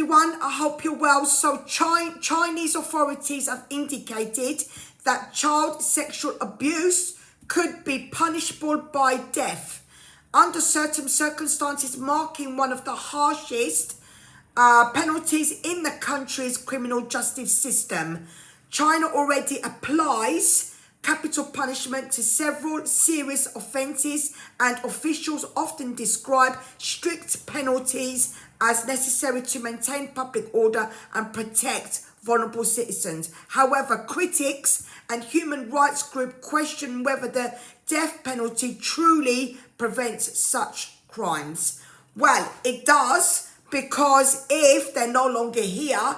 everyone, I hope you're well. So Chinese authorities have indicated that child sexual abuse could be punishable by death under certain circumstances, marking one of the harshest penalties in the country's criminal justice system. China already applies capital punishment to several serious offences, and officials often describe strict penalties as necessary to maintain public order and protect vulnerable citizens. However, critics and human rights groups question whether the death penalty truly prevents such crimes. Well, it does, because if they're no longer here,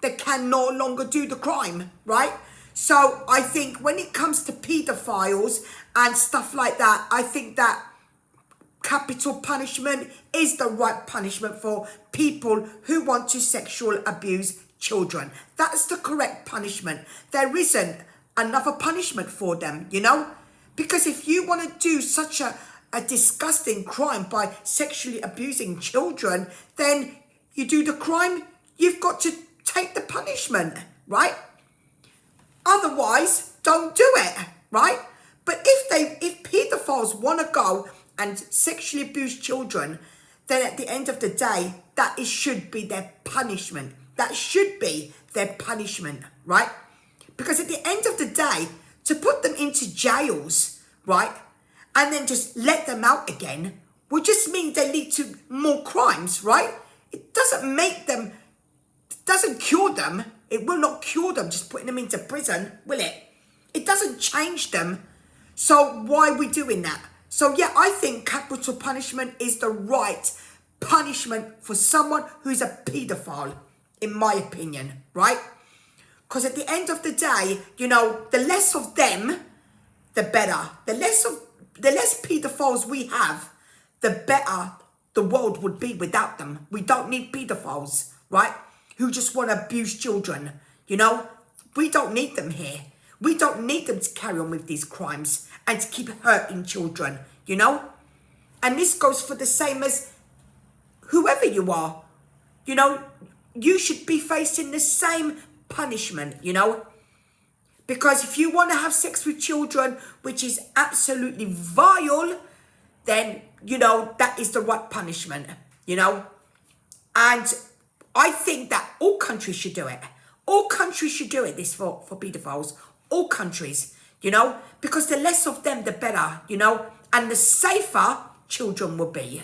they can no longer do the crime, right? So I think when it comes to paedophiles and stuff like that, I think that capital punishment is the right punishment for people who want to sexual abuse children. That's the correct punishment. There isn't another punishment for them, you know? Because if you want to do such a disgusting crime by sexually abusing children, then you do the crime, you've got to take the punishment, right? Otherwise, don't do it, right? But if paedophiles want to go and sexually abuse children, then at the end of the day, should be their punishment. That should be their punishment, right? Because at the end of the day, to put them into jails, right, and then just let them out again, would just mean they lead to more crimes, right? It doesn't make them, doesn't cure them. It will not cure them just putting them into prison, will it? It doesn't change them. So why are we doing that? So yeah, I think capital punishment is the right punishment for someone who's a paedophile, in my opinion, right? Because at the end of the day, you know, the less of them, the better. The less paedophiles we have, the better the world would be without them. We don't need paedophiles, right? Who just want to abuse children, you know? We don't need them here. We don't need them to carry on with these crimes and to keep hurting children, you know? And this goes for the same as whoever you are, you know? You should be facing the same punishment, you know? Because if you want to have sex with children, which is absolutely vile, then, you know, that is the right punishment, you know? And I think that all countries should do it. All countries should do it, this for paedophiles. All countries, you know? Because the less of them, the better, you know? And the safer children will be.